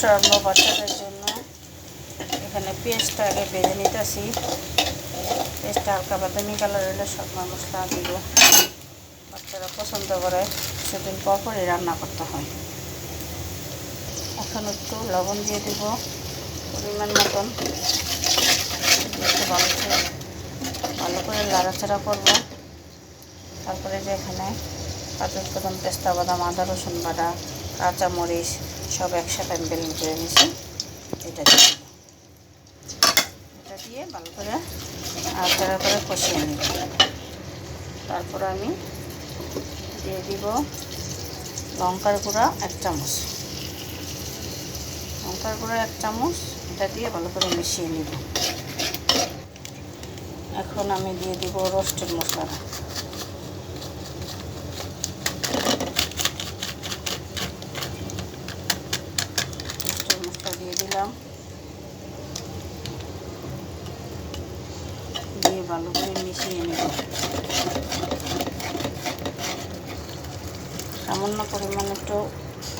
Roast রান্না বাচ্চাদের জন্য। এখানে পেঁয়াজটা আগে ভেজে নিতেছি। পেঁয়াজটা হালকা বাদামি কালার হলে সব মশলা দিব। বাচ্চারা পছন্দ করে, সেদিন পরপরই রান্না করতে হয়। এখন একটু লবণ দিয়ে দেব পরিমাণ মতন। একটু ভালো করে লাড়াচাড়া করব। তারপরে যে এখানে কাজু বাদাম, পেস্তা বাদাম, আদা রসুন বাটা, কাঁচামরিচ সব একসাথে আমি ব্লেন্ড করে নিয়েছি। এটা দিয়ে ভালো করে নাড়াচাড়া করে কষিয়ে নিব। তারপর আমি দিয়ে দিব লঙ্কার গুঁড়া 1 চামচ। লঙ্কার গুঁড়া 1 চামচ, এটা দিয়ে ভালো করে মিশিয়ে নিব। এখন আমি দিয়ে দিব রোস্টেড মশলাটা। রোস্টেড মশলা দিয়ে দিলাম, দিয়ে ভালো করে মিশিয়ে নিব। সামান্য পরিমাণ একটু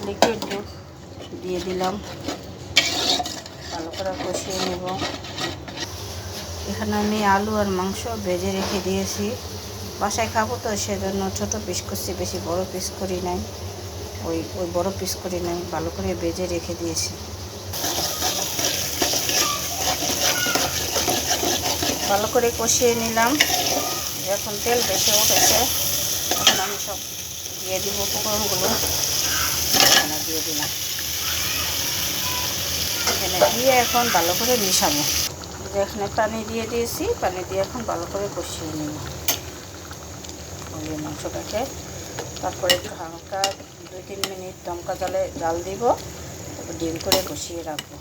লিকুইড দুধ দিয়ে দিলাম, ভালো করে কষিয়ে নেব। এখানে আমি আলু আর মাংস ভেজে রেখে দিয়েছি। বাসায় খাবো তো, সেজন্য ছোট পিস করছি, বেশি বড় পিস করি নাই। ওই বড় পিস করি নাই, ভালো করে ভেজে রেখে দিয়েছি। ভালো করে কষিয়ে নিলাম। এখন তেল বেশি উঠেছে, এখন আমি সব দিয়ে দিব উপকরণগুলো। এখানে দিয়ে দিলাম, এখানে দিয়ে এখন ভালো করে মিশাবো। এখানে পানি দিয়ে দিয়েছি, পানি দিয়ে এখন ভালো করে কষিয়ে নিব ওই মাংসটাকে। তারপরে একটু হালকা 2-3 মিনিট দমকা জালে জাল দিব, তারপর ডিম করে কষিয়ে রাখবো।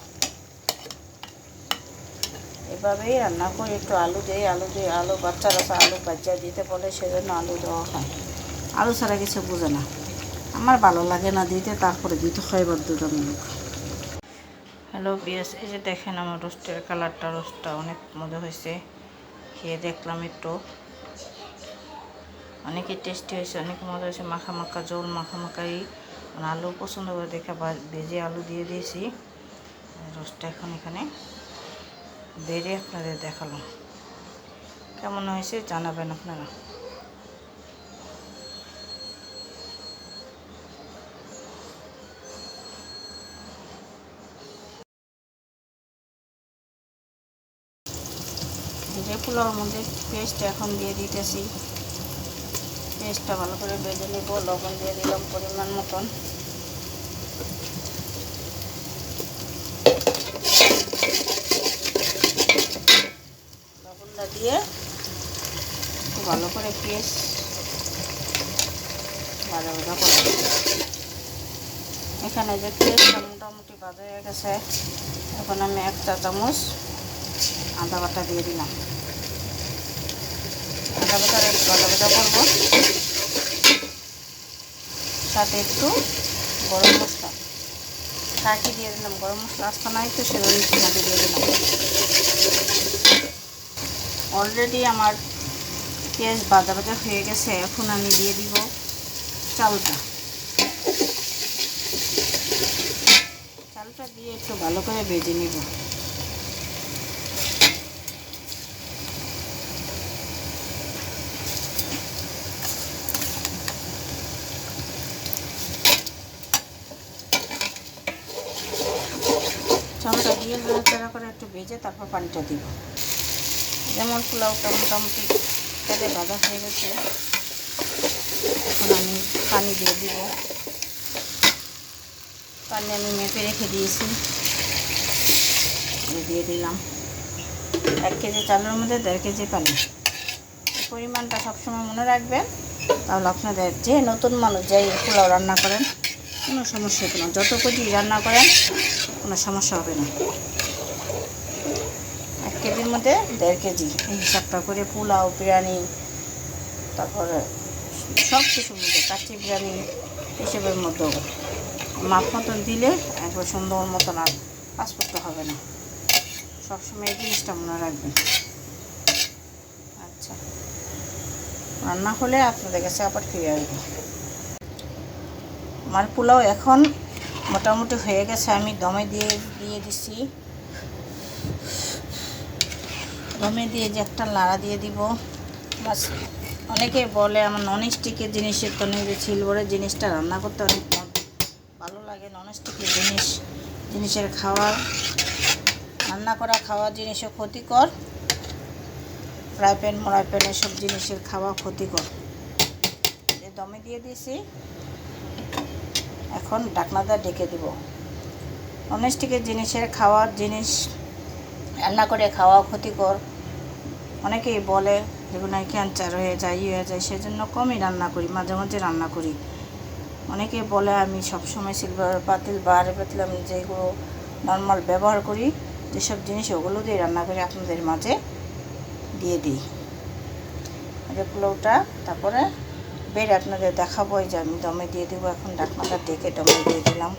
এভাবেই রান্না করে একটু আলু দিই। আলু বাচ্চারা আলু ভাজা দিতে বলে, সেজন্য আলু দেওয়া হয়। আলু ছাড়া কিছু বোঝে না, আমার ভালো লাগে না দিতে, তারপরে দিতে হয় বাধ্যতামূলক। হ্যালো বিয়াস, এই যে দেখেন আমার রোস্টের কালারটা, রোস্টটা অনেক মজা হয়েছে। খেয়ে দেখলাম একটু, অনেকই টেস্টি হয়েছে, অনেক মজা হয়েছে। মাখা মাখা ঝোল, মাখাই। আলু পছন্দ করে দেখে ভেজে আলু দিয়ে দিয়েছি। রোস্টটা এখন এখানে বেড়ে আপনাদের দেখালাম। কেমন হয়েছে জানাবেন আপনারা। যে পোলাওর মধ্যে পেস্টটা এখন দিয়ে দিতেছি। পেস্টটা ভালো করে ভেজে নেব। লবণ দিয়ে দিলাম পরিমাণ মতন। লবণটা দিয়ে ভালো করে পেস্ট ভাজা করব। এখানে যে পেস্টটা মোটামুটি ভাজা হয়ে গেছে, এখন আমি 1 চা চামচ আদা বাটা দিয়ে দিলাম। আদা বাটা ভাজা করব, সাথে একটু গরম মশলা ছাঁকি দিয়ে দিলাম। গরম মশলা আসতে নাই তো, সেজন্য ছাঁকি দিয়ে দিলাম। অলরেডি আমার পেঁয়াজ ভাজা হয়ে গেছে। এখন আমি দিয়ে দিব চালটা দিয়ে একটু ভালো করে ভেজে নিব। চালটা দিয়ে নাড়াচাড়া করে একটু ভেজে তারপর পানিটা দিব। যেমন পোলাওটা মোটামুটি তেলে ভাজা হয়ে গেছে, এখন আমি পানি দিয়ে দিব। পানি আমি মেপে রেখে দিয়েছি, দিয়ে দিলাম। 1 কেজি চালের মধ্যে 1.5 কেজি পানি। এই পরিমাণটা সবসময় মনে রাখবেন, তাহলে আপনাদের যে নতুন মানুষ যাই পোলাও রান্না করেন কোনো সমস্যা হবে না। যত কেজি রান্না করেন কোনো সমস্যা হবে না। 1 কেজির মধ্যে 1.5 কেজি এই হিসাবটা করে পোলাও, বিরিয়ানি, তারপরে সব কিছুর মধ্যে কাচ্চি বিরিয়ানি এসবের মধ্যেও মাপ মতন দিলে একবার সুন্দর মতন আর কাজ করতে হবে না। সবসময় এই জিনিসটা মনে রাখবেন। আচ্ছা, রান্না হলে আপনাদের কাছে আবার ফিরে আসবো। আমার পোলাও এখন মোটামুটি হয়ে গেছে, আমি দমে দিয়ে দিছি। দমে দিয়ে যে একটা লাড়া দিয়ে দিব বাস। অনেকে বলে আমার ননস্টিকের জিনিসের তো নেই, সিলভারের জিনিসটা রান্না করতে অনেক ভালো লাগে। ননস্টিকের জিনিসের রান্না করা খাওয়া জিনিসও ক্ষতিকর। ফ্রাই প্যান মোড়াই প্যান এসব জিনিসের খাওয়া ক্ষতিকর। দমে দিয়ে দিয়েছি, এখন ঢাকনাটা ডেকে দিব। ননস্টিকের জিনিসের জিনিস রান্না করে খাওয়া ক্ষতিকর। অনেকেই বলে যেগুলো ক্যান্সার হয়ে যায় সেজন্য কমই রান্না করি, মাঝে মাঝে রান্না করি। অনেকে বলে আমি সবসময় সিলভার পাতিল বা আরে পাতিল আমি যেগুলো নর্মাল ব্যবহার করি যেসব জিনিস ওগুলো দিয়ে রান্না করে আপনাদের মাঝে দিয়ে দিই। পোলাওটা তারপরে বেড়ে আপনাদের দেখাবো। যে আমি দমে দিয়ে দেবো, এখন ঢাকনাটা ডেকে দমে দিয়ে দিলাম।